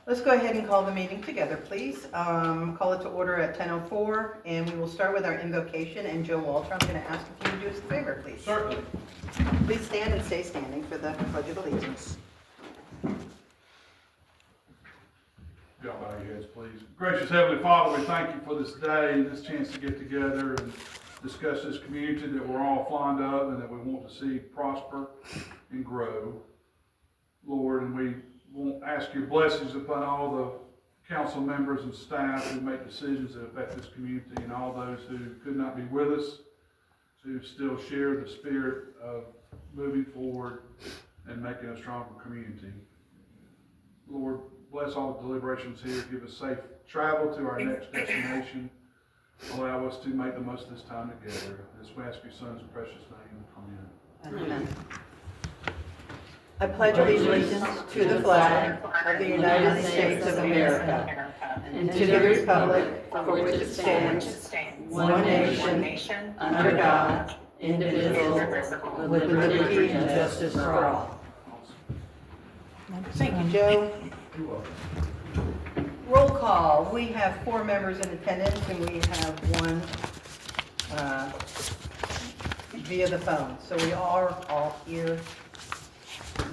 Let's go ahead and call the meeting together, please. Call it to order at 10:04, and we will start with our invocation. And Joe Walter, I'm going to ask if you would do us a favor, please. Certainly. Please stand and stay standing for the Pledge of Allegiance. Y'all bow your heads, please. Gracious Heavenly Father, we thank you for this day and this chance to get together and discuss this community that we're all fond of and that we want to see prosper and grow. Lord, and we won't ask your blessings upon all the council members and staff who make decisions that affect this community and all those who could not be with us, who still share the spirit of moving forward and making a stronger community. Lord, bless all the deliberations here. Give us safe travel to our next destination. Allow us to make the most of this time together. This we ask your son's precious name. Amen. Amen. I pledge allegiance to the flag of the United States of America and to the republic for which it stands, one nation, under God, indivisible, with liberty and justice for all. Thank you, Joe. You're welcome. Roll call. We have 4 members in attendance and we have 1 via the phone. So we are all here.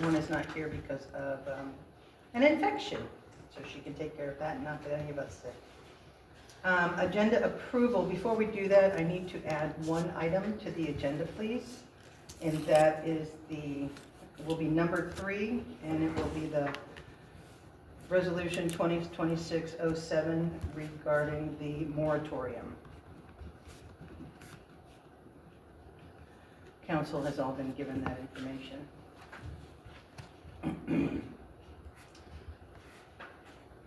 One is not here because of an infection, so she can take care of that and not get any of us sick. Agenda approval. Before we do that, I need to add 1 item to the agenda, please. And that is will be number 3, and it will be the Resolution 2026-07 regarding the moratorium. Council has all been given that information.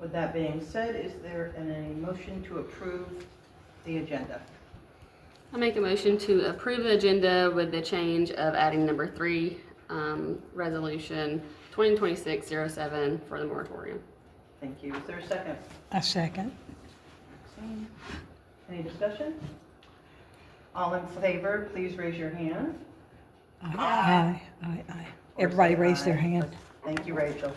With that being said, is there a motion to approve the agenda? I make a motion to approve the agenda with the change of adding number 3, resolution 2026-07 for the moratorium. Thank you. Is there a second? A second. Maxine? Any discussion? All in favor, please raise your hand. Aye. Everybody raise their hand. Thank you, Rachel.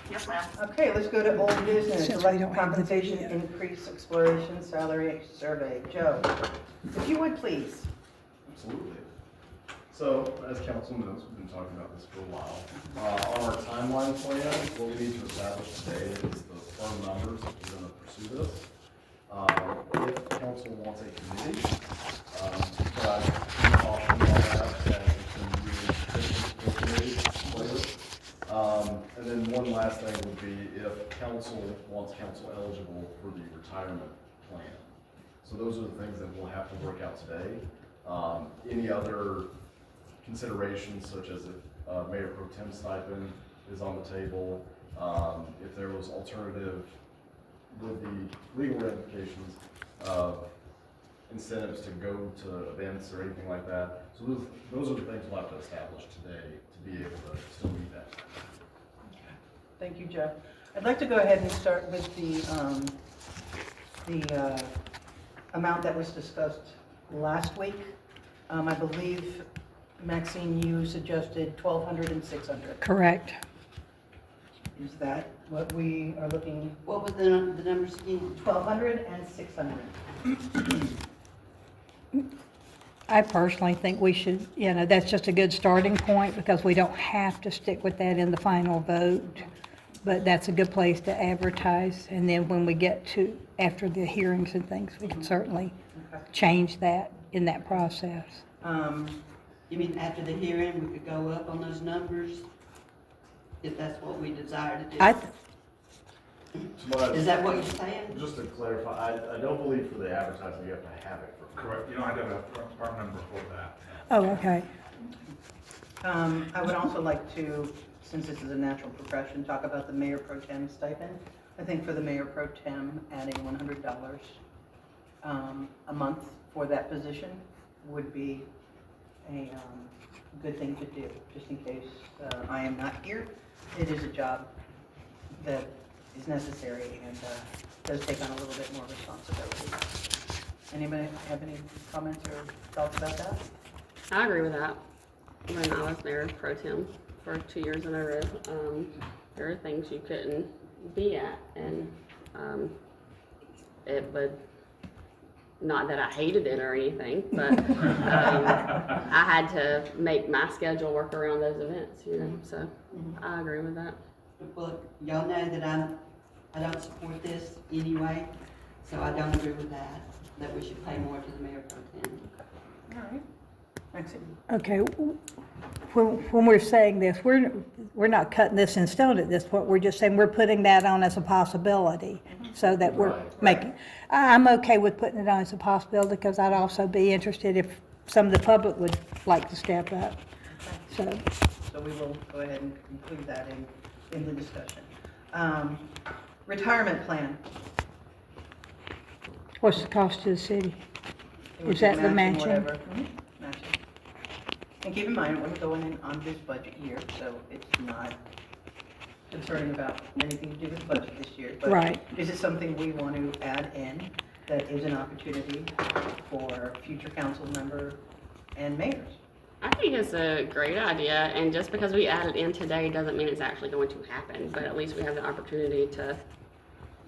Yes, ma'am. Okay, let's go to old business. Since we Elected don't have the compensation video. increase exploration salary survey. Joe, if you would please. Absolutely. So, as council knows, we've been talking about this for a while. On our timeline plan, what we need to establish today is the firm numbers if we're going to pursue this. If council wants a committee, but caution on that, that it can be full committee later. And then one last thing would be if council wants council eligible for the retirement plan. So those are the things that we'll have to work out today. Any other considerations, such as if Mayor Pro Tem stipend is on the table, if there was alternative with the legal ramifications of incentives to go to events or anything like that. So those are the things we'll have to establish today to be able to still meet that. Thank you, Joe. I'd like to go ahead and start with the amount that was discussed last week. I believe, Maxine, you suggested $1,200 and $600. Correct. Is that what we are looking? What were the numbers again? $1,200 and $600. I personally think we should, that's just a good starting point because we don't have to stick with that in the final vote. But that's a good place to advertise. And then when we get to, after the hearings and things, we can certainly change that in that process. You mean after the hearing, we could go up on those numbers? If that's what we desire to do? Is that what you're saying? Just to clarify, I don't believe for the advertising you have to have it for. Correct. You don't have to have a firm number for that. Oh, okay. I would also like to, since this is a natural progression, talk about the Mayor Pro Tem stipend. I think for the Mayor Pro Tem, adding $100 a month for that position would be a good thing to do, just in case I am not here. It is a job that is necessary and does take on a little bit more responsibility. Anybody have any comments or thoughts about that? I agree with that. When I was Mayor Pro Tem for 2 years in a row, there are things you couldn't be at, and, it would, not that I hated it or anything, but, I had to make my schedule work around those events, you know, so I agree with that. Well, y'all know that I don't support this anyway, so I don't agree with that we should pay more to the mayor pro tem. All right. Maxine? Okay, when we're saying this, we're not cutting this in stone at this point, we're just saying we're putting that on as a possibility, so that we're Right. making, I'm okay with putting it on as a possibility, because I'd also be interested if some of the public would like to step up, so. So we will go ahead and include that in the discussion. Retirement plan. What's the cost to the city? It would Is be that the matching? whatever. Matching. And keep in mind, we're going in on this budget year, so it's not concerning about anything to do with the budget this year. But Right. is it something we want to add in that is an opportunity for future council member and mayors? I think it's a great idea, and just because we add it in today doesn't mean it's actually going to happen, but at least we have the opportunity to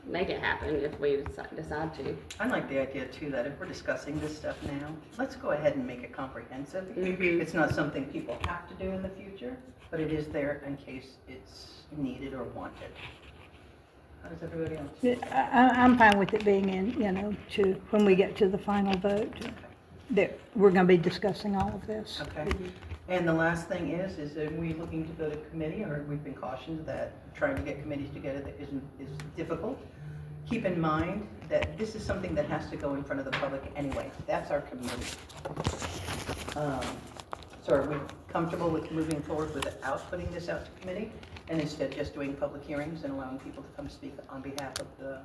make it happen if we decide to. I like the idea too, that if we're discussing this stuff now, let's go ahead and make it comprehensive. Mhm. It's not something people have to do in the future, but it is there in case it's needed or wanted. How does everybody else? I'm fine with it being in, to, when we get to the final vote, that we're gonna be discussing all of this. Okay. And the last thing is are we looking to go to committee, or we've been cautioned that trying to get committees together that is difficult? Keep in mind that this is something that has to go in front of the public anyway. That's our committee. So are we comfortable with moving forward without putting this out to committee, and instead just doing public hearings and allowing people to come speak on behalf of the,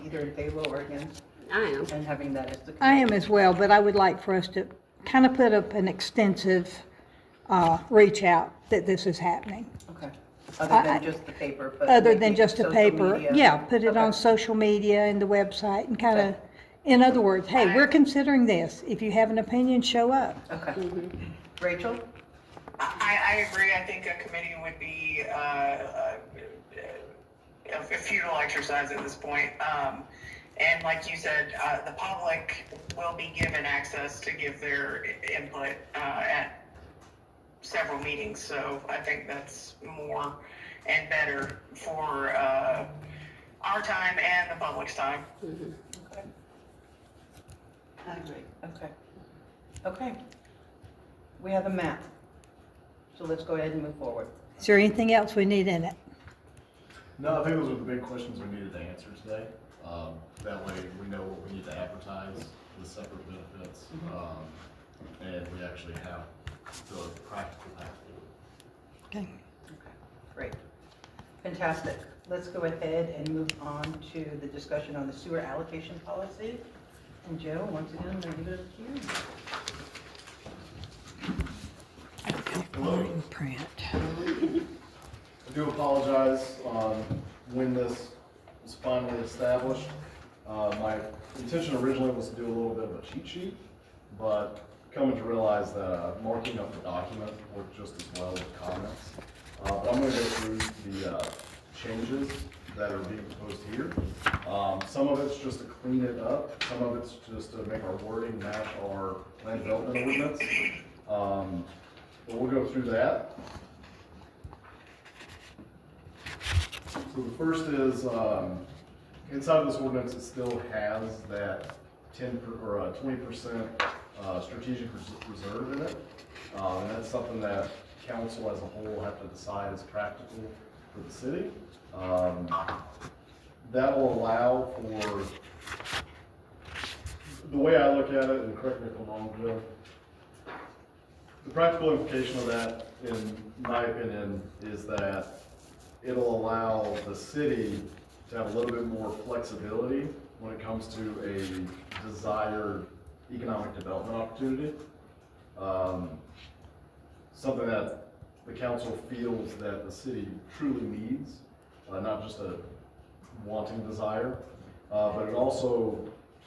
either in favor or against, I am. and having that as the committee? I am as well, but I would like for us to kind of put up an extensive, reach out that this is happening. Okay. Other than just the paper, but Other than maybe just a social paper, media. yeah, put it on Okay. social media and the website and kind of, Okay. in other words, hey, we're considering this. If you have an opinion, show up. Okay. Rachel? I agree. I think a committee would be a futile exercise at this point. And like you said, the public will be given access to give their input at seveal meetings. So I think that's more and better for our time and the public's time. Okay. I agree. Okay. Okay. We have a map. So let's go ahead and move forward. Is there anything else we need in it? No, I think those are the big questions we needed to answer today. That way we know what we need to advertise, the separate benefits, and we actually have the practical path forward. Okay. Great. Fantastic. Let's go ahead and move on to the discussion on the sewer allocation policy. And Joe, once again, I'm going to give it up to you. Fine print. I do apologize on when this was finally established. My intention originally was to do a little bit of a cheat sheet, but coming to realize that marking up the document worked just as well with comments. But I'm going to go through the changes that are being proposed here. Some of it's just to clean it up. Some of it's just to make our wording match our land development ordinance. But we'll go through that. So the first is, inside of this ordinance, it still has that 20% strategic reserve in it. And that's something that council as a whole have to decide is practical for the city. That will allow for, the way I look at it, and correct me if I'm wrong, Joe, the practical implication of that, in my opinion, is that it'll allow the city to have a little bit more flexibility when it comes to a desired economic development opportunity. Something that the council feels that the city truly needs, not just a wanting desire, but it also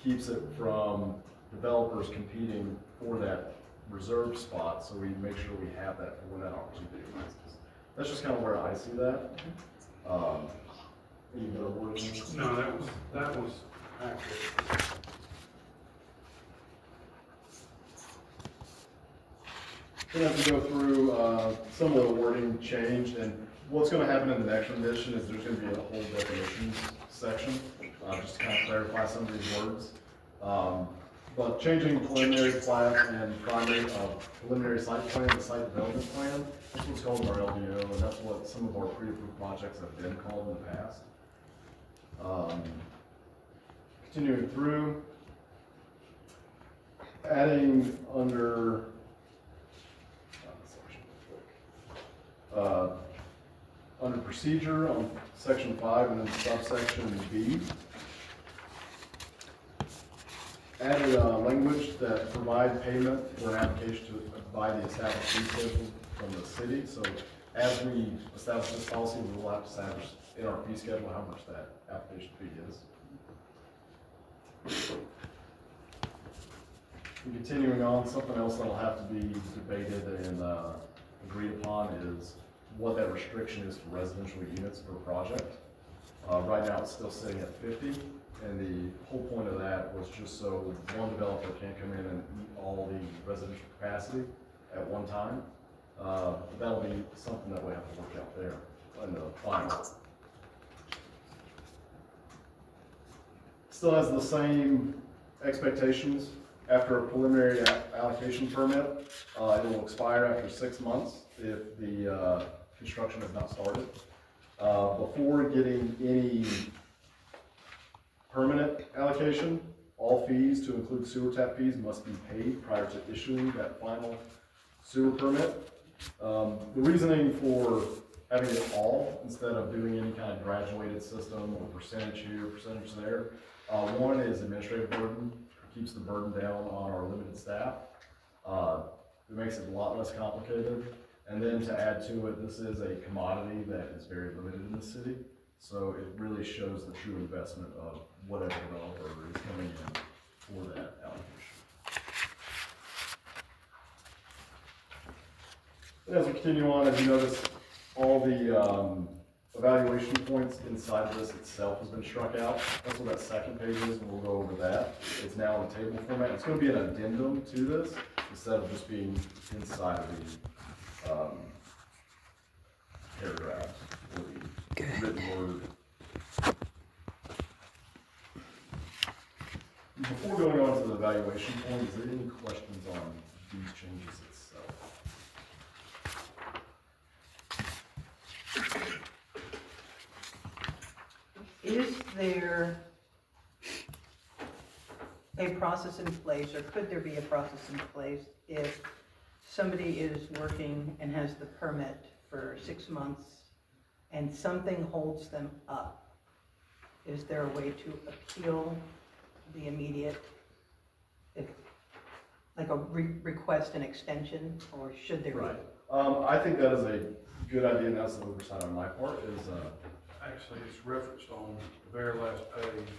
keeps it from developers competing for that reserved spot, so we make sure we have that when that opportunity arises. That's just kind of where I see that. Any better wording? No, that was accurate. Then as we go through, some of the wording changed, and what's gonna happen in the next rendition is there's gonna be a whole definitions section, just to kind of clarify some of these words. But changing preliminary plat and preliminary site plan to site development plan, that's what's called in our LDO, and that's what some of our pre-approved projects have been called in the past. Continuing through, adding under, under procedure on section 5 and then subsection B, added language that provide payment for an application to by the established fee schedule from the city. So as we establish this policy, we will have to establish in our fee schedule how much that application fee is. And continuing on, something else that'll have to be debated and agreed upon is what that restriction is for residential units per project. Right now, it's still sitting at 50, and the whole point of that was just so one developer can't come in and eat all the residential capacity at one time. But that'll be something that we have to work out there in the final. Still has the same expectations. After a preliminary allocation permit, it will expire after 6 months if the construction has not started. Before getting any permanent allocation, all fees, to include sewer tap fees, must be paid prior to issuing that final sewer permit. The reasoning for having it all, instead of doing any kind of graduated system or percentage here, percentage there, one is administrative burden, keeps the burden down on our limited staff. It makes it a lot less complicated. And then to add to it, this is a commodity that is very limited in the city. So it really shows the true investment of whatever developer is coming in for that allocation. And as we continue on, as you notice, all the evaluation points inside of this itself has been struck out. That's what that second page is, and we'll go over that. It's now in table format. It's going to be an addendum to this instead of just being inside of the paragraphs or the written word. Before going on to the evaluation point, is there any questions on these changes itself? Is there a process in place, or could there be a process in place if somebody is working and has the permit for 6 months and something holds them up? Is there a way to appeal the immediate, like a request an extension, or should there be? Right. I think that is a good idea, and that's the oversight on my part, is, Actually, it's referenced on the very last page.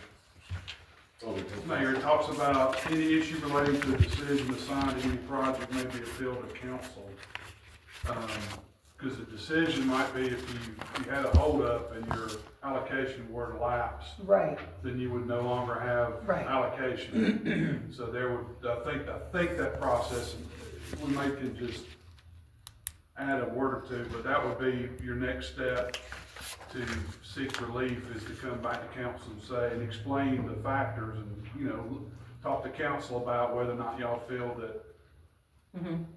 because Mayor, it talks about any issue relating to a decision assigned to any project may be appealed to council. Because the decision might be if you had a holdup and your allocation were to lapse, Right, then you would no longer have Right. allocation. So there would, I think that process, we may could just add a word or two, but that would be your next step to seek relief, is to come back to council and say, and explain the factors and, talk to council about whether or not y'all feel that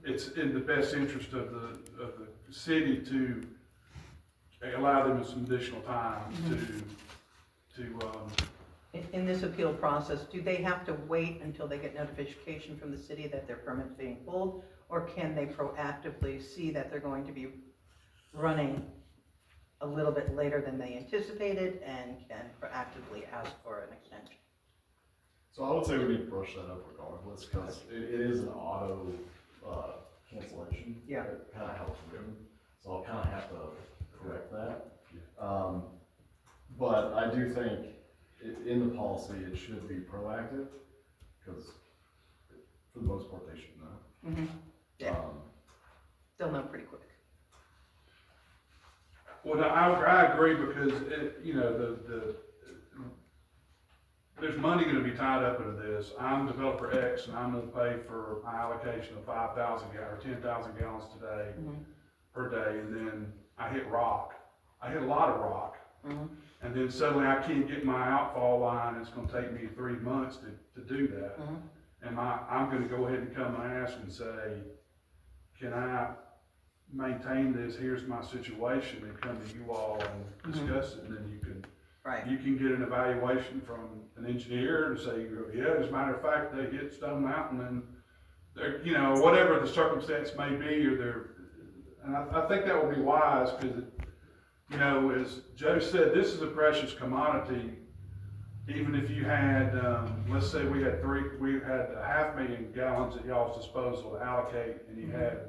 it's in the best interest of the city to allow them some additional time in this appeal process, do they have to wait until they get notification from the city that their permit's being pulled? Or can they proactively see that they're going to be running a little bit later than they anticipated and can proactively ask for an extension? So I would say we need to brush that up regardless, because it is an auto cancellation. Yeah. It kind of helps them, so I'll kind of have to correct that. But I do think in the policy, it should be proactive, because for the most part, they should know. Yeah, they'll know pretty quick. Well, I agree because you know, there's money gonna be tied up into this. I'm developer X and I'm gonna pay for my allocation of 5,000 or 10,000 gallons today, per day, and then I hit rock. I hit a lot of rock. And then suddenly I can't get my outfall line, it's gonna take me 3 months to do that. And I'm gonna go ahead and come and ask and say, can I maintain this, here's my situation, and come to you all and discuss it, and then you can get an evaluation from an engineer and say, yeah, as a matter of fact, they hit Stone Mountain, and they're, you know, whatever the circumstance may be, and I think that would be wise, because, you know, as Joe said, this is a precious commodity. Even if you had, let's say we had 500,000 gallons at y'all's disposal to allocate, and you had,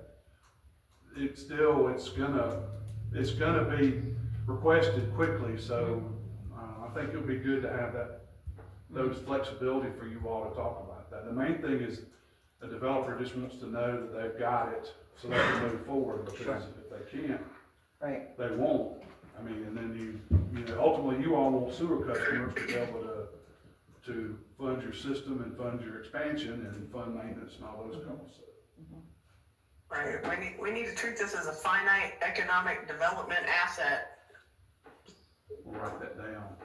it's gonna be requested quickly, so I think it would be good to have those flexibility for you all to talk about that. The main thing is the developer just wants to know that they've got it so they can move forward, because if they can't, they won't. I mean, and then you know, ultimately you all want sewer customers to be able to fund your system and fund your expansion and fund maintenance and all those costs. Right, we need to treat this as a finite economic development asset. We'll write that down.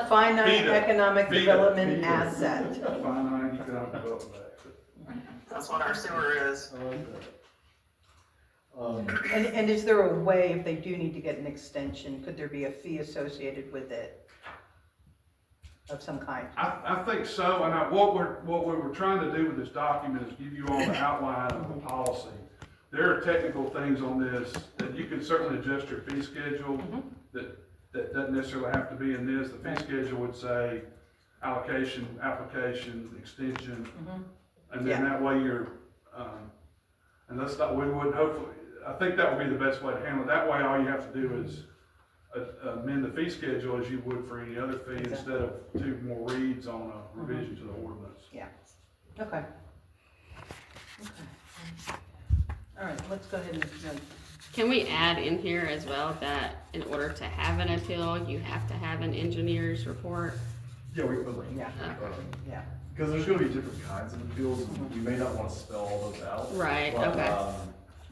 Finite economic feed development it. asset. Finite economic development asset. That's what our sewer is. I like that. And is there a way, if they do need to get an extension, could there be a fee associated with it of some kind? I think so, and what we were trying to do with this document is give you all the outline of the policy. There are technical things on this that you can certainly adjust your fee schedule, that doesn't necessarily have to be in this. The fee schedule would say allocation, application, extension, and then that way you're, and that's not, we wouldn't hopefully, I think that would be the best way to handle it. That way all you have to do is amend the fee schedule as you would for any other fee, instead of 2 more reads on a revision to the ordinance. Yeah, okay. All right, let's go ahead and, Can we add in here as well that in order to have an appeal, you have to have an engineer's report? Yeah, we could, yeah, yeah. because there's gonna be different kinds of appeals, and you may not wanna spell all those out. Right, but, okay.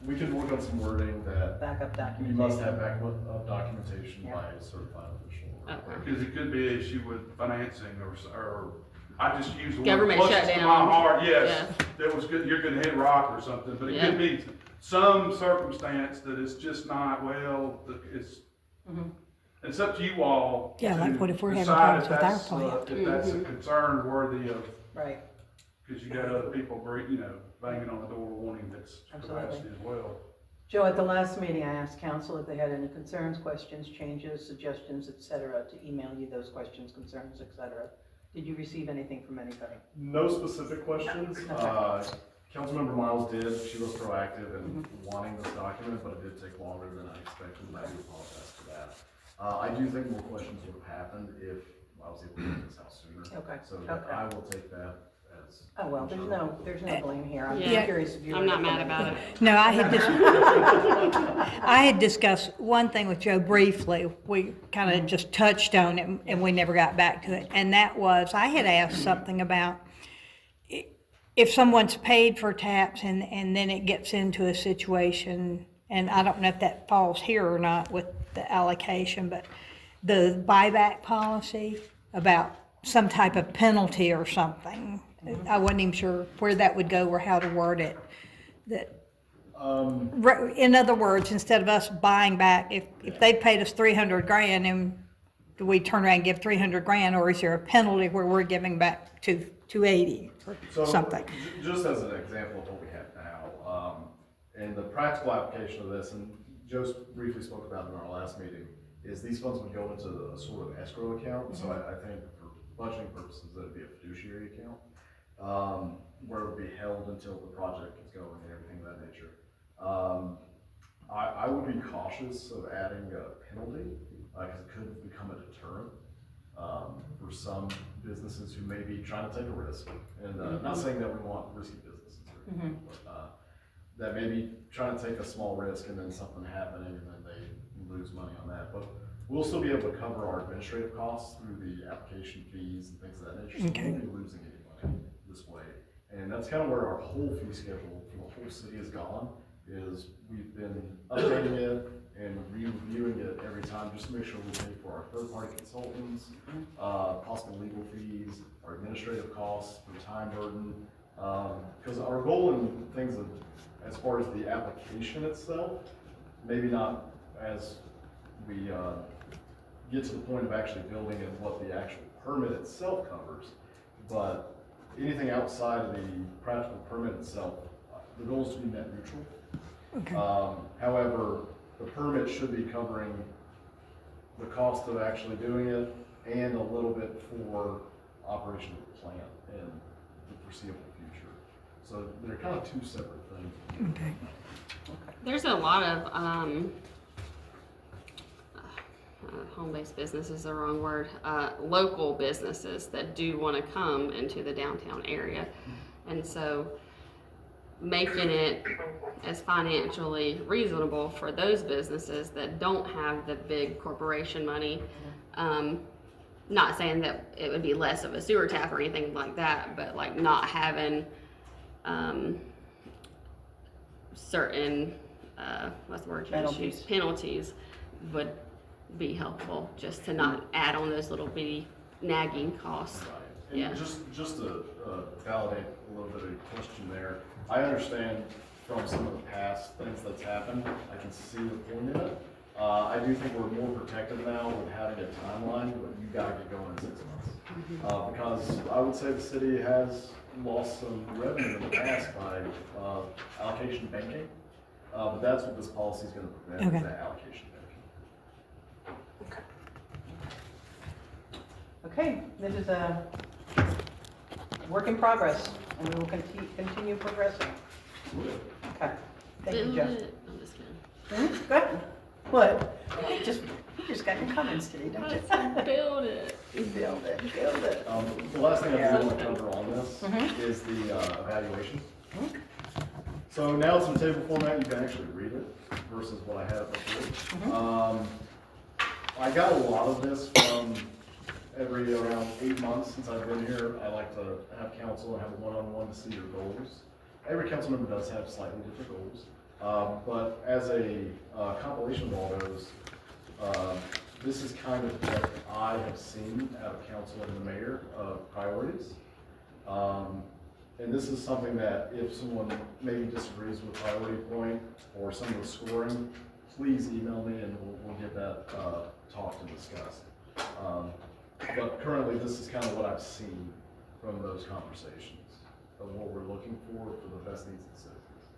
We can work on some wording that Backup you documentation. must have backup documentation Yeah. by a certified official. Okay. Because it could be an issue with financing, or I just use the word Government closest to my shutdown. heart, yes. Yeah. That was good, you're gonna hit rock or something, but it could be some circumstance that it's just not, well, it's, it's up to you all. Yeah, like to what if we're having decide problems with our that's, plant? if that's a concern worthy of, Right, because you got other people, you know, banging on the door wanting this Absolutely. capacity as well. Joe, at the last meeting, I asked council if they had any concerns, questions, changes, suggestions, et cetera, to email you those questions, concerns, et cetera. Did you receive anything from anybody? No specific questions. Councilmember Miles did, she was proactive in wanting this document, but it did take longer than I expected, and I do apologize for that. I do think more questions would have happened if I was able to get this out sooner. Okay, So okay. I will take that as. Oh, well, there's no blame here. I'm Yeah. curious if you. I'm not mad about it. No, I had discussed one thing with Joe briefly. We kind of just touched on it and we never got back to it. And that was, I had asked something about if someone's paid for taps and then it gets into a situation, and I don't know if that falls here or not with the allocation, but the buyback policy about some type of penalty or something. I wasn't even sure where that would go or how to word it. That, in other words, instead of us buying back, if they paid us 300 grand, and do we turn around and give 300 grand, or is there a penalty where we're giving back 280 or something? Just as an example of what we have now, and the practical application of this, and Joe briefly spoke about it in our last meeting, is these funds would go into a sort of escrow account. So I think for budgeting purposes, that'd be a fiduciary account, where it would be held until the project gets going and everything of that nature. I would be cautious of adding a penalty, because it could become a deterrent for some businesses who may be trying to take a risk. And not saying that we want risky businesses, but that may be trying to take a small risk and then something happening, and then lose money on that, but we'll still be able to cover our administrative costs through the application fees and things of that nature, so we won't be losing any money this way. And that's kind of where our whole fee schedule for the whole city has gone, is we've been updating it and reviewing it every time, just to make sure we pay for our third-party consultants, possible legal fees, our administrative costs, for time burden. Because our goal and things as far as the application itself, maybe not as we get to the point of actually building and what the actual permit itself covers, but anything outside of the practical permit itself, the goal is to be net neutral. Okay. However, the permit should be covering the cost of actually doing it and a little bit for operation of the plant in the foreseeable future. So they're kind of two separate things. Okay. There's a lot of, home-based business is the wrong word, local businesses that do want to come into the downtown area. And so making it as financially reasonable for those businesses that don't have the big corporation money. Not saying that it would be less of a sewer tap or anything like that, but like not having certain, what's the word you just used? Penalties would be helpful, just to not add on those little bitty nagging costs. Right. And Yeah. just to validate a little bit of your question there, I understand from some of the past things that's happened, I can see the point in it. I do think we're more protected now with having a timeline, but you gotta get going in 6 months. Because I would say the city has lost some revenue in the past by allocation banking. But that's what this policy is gonna prevent, is Okay. that allocation banking. Okay, this is a work in progress, and we will continue progressing. Okay, thank you, Build Joe. it. I'm just kidding. Go ahead. What? You just got your comments today, don't you? Build it. Build it, build it. The last thing I Yeah. do want to cover on this is the evaluation. Mhm. So now it's in table format, you can actually read it versus what I had before. I got a lot of this from every around 8 months since I've been here. I like to have council and have a one-on-one to see your goals. Every council member does have slightly different goals. But as a compilation of all those, this is kind of what I have seen out of council and the mayor of priorities. And this is something that if someone maybe disagrees with priority point or some of the scoring, please email me and we'll get that talked and discussed. But currently, this is kind of what I've seen from those conversations of what we're looking for the best needs of the citizens.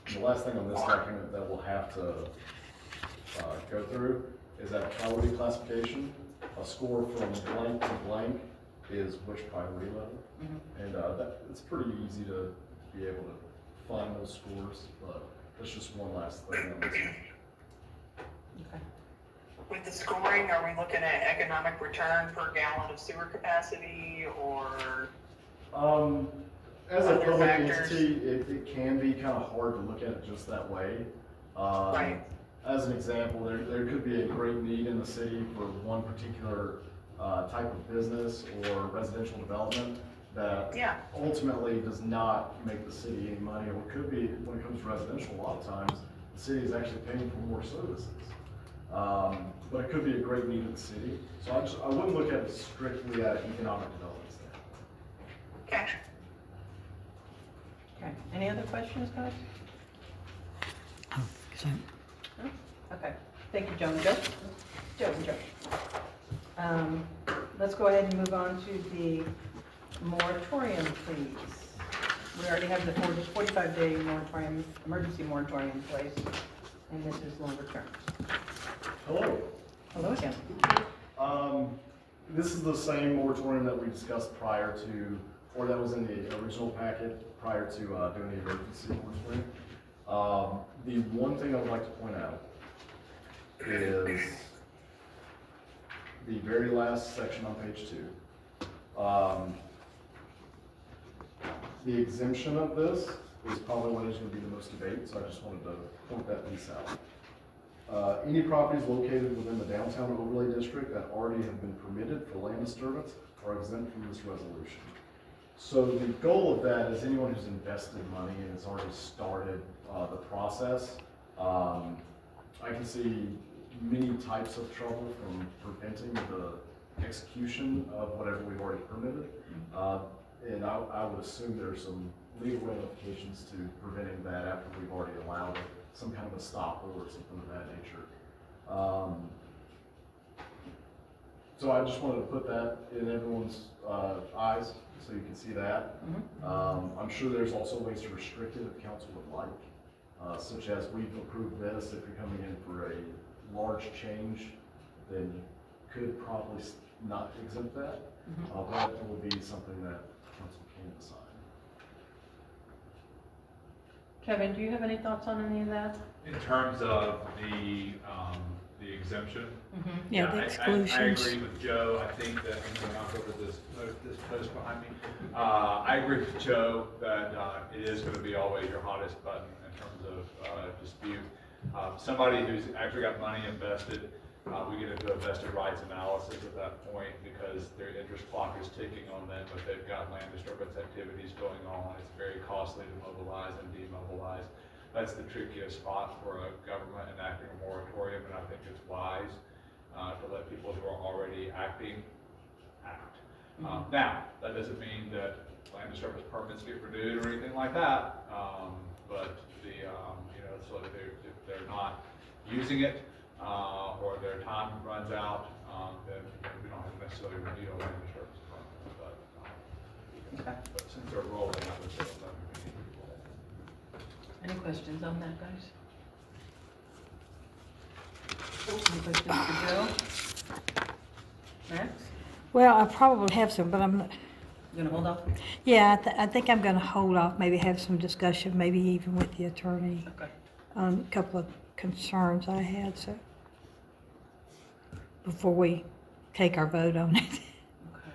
And the last thing on this document that we'll have to go through is that priority classification. A score from blank to blank is which priority level. And it's pretty easy to be able to find those scores, but that's just one last thing on this one. Okay. With the scoring, are we looking at economic return per gallon of sewer capacity, or? As a Other public factors. entity, it can be kind of hard to look at it just that way. Right. As an example, there could be a great need in the city for one particular type of business or residential development that Yeah. ultimately does not make the city any money, or it could be, when it comes to residential, a lot of times, the city is actually paying for more services. But it could be a great need of the city. So I wouldn't look at it strictly at an economic development standpoint. Okay. Okay, any other questions, guys? So, No? Okay, thank you, Joe and Joe. Joe and Joe. Let's go ahead and move on to the moratorium, please. We already have the 45-day moratorium, emergency moratorium in place, and this is longer term. Hello. Hello again. This is the same moratorium that we discussed prior to, or that was in the original packet prior to doing the emergency moratorium. The one thing I would like to point out is the very last section on page 2. The exemption of this is probably what is gonna be the most debate, so I just wanted to point that piece out. Any properties located within the downtown overlay district that already have been permitted for land disturbance are exempt from this resolution. So the goal of that is anyone who's invested money and has already started the process. I can see many types of trouble from preventing the execution of whatever we've already permitted. And I would assume there's some legal ramifications to preventing that after we've already allowed some kind of a stop or something of that nature. So I just wanted to put that in everyone's eyes so you can see that. I'm sure there's also ways to restrict it if council would like, such as we've approved this. If you're coming in for a large change, then you could probably not exempt that. That will be something that council can decide. Kevin, do you have any thoughts on any of that? In terms of the exemption? Yeah, the I exclusions. agree with Joe. I think that, I'm going to knock over this post behind me. I agree with Joe that it is going to be always your hottest button in terms of dispute. Somebody who's actually got money invested, we get into a vested rights analysis at that point because their interest clock is ticking on them, but they've got land disturbance activities going on. It's very costly to mobilize and demobilize. That's the trickiest spot for a government enacting a moratorium, and I think it's wise to let people who are already acting act. Now, that doesn't mean that land disturbance permits get renewed or anything like that, but so if they're not using it or their time runs out, then we don't have to necessarily renew a land disturbance permit. But since they're rolling, I would say that would be. Any questions on that, guys? Any questions for Joe? Max? Well, I probably have some, but I'm, You gonna hold off? yeah, I think I'm gonna hold off, maybe have some discussion, maybe even with the attorney Okay. on a couple of concerns I had, so, before we take our vote on it. Okay.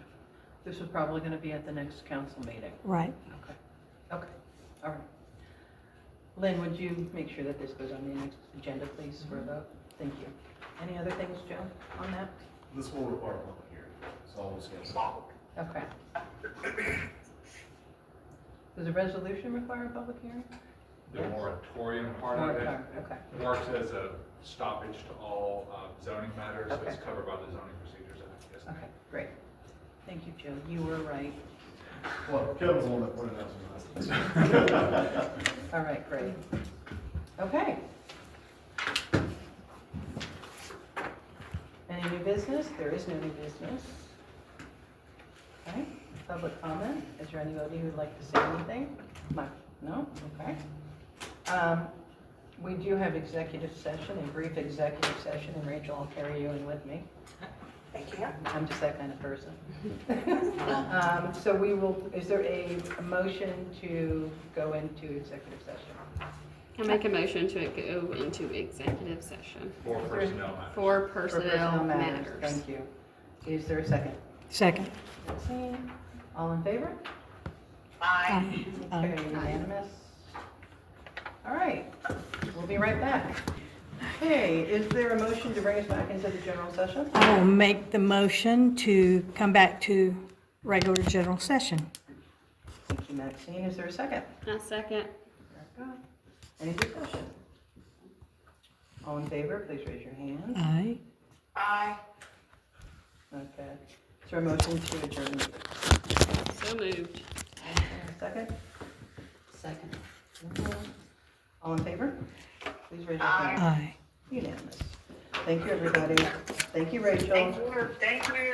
This is probably gonna be at the next council meeting. Right. Okay. Okay, all right. Lynn, would you make sure that this goes on the next agenda, please, for a vote? Thank you. Any other things, Joe, on that? This will require a public hearing, so I'll just get Okay. Does a resolution require a public hearing? The Yes. moratorium part of it Okay. works as a stoppage to all zoning matters, so it's Okay. covered by the zoning procedures act. Yes, ma'am. Okay, great. Thank you, Joe. You were right. Well, Kevin's the one that pointed out some nice things. All right, great. Okay. Any new business? There is no new business. Okay, public comment. Is there anybody who'd like to say anything? No? Okay. We do have executive session, a brief executive session, and Rachel, I'll carry you in with me. Thank you. I'm just that kind of person. So we will, is there a motion to go into executive session? I make a motion to go into executive session For personnel matters. for For personnel matters. Thank you. Is there a second? Second. Maxine, all in favor? Aye. Okay, unanimous. All right, we'll be right back. Okay, is there a motion to bring us back into the general session? I will make the motion to come back to regular general session. Thank you, Maxine. Is there a second? A second. Any discussion? All in favor, please raise your hand. Aye. Aye. Okay. Is there a motion to adjourn? So moved. Second? Second. All in favor? Please raise your Aye. hand. Aye. Unanimous. Thank you, everybody. Thank you, Rachel. Thank you. Thank you.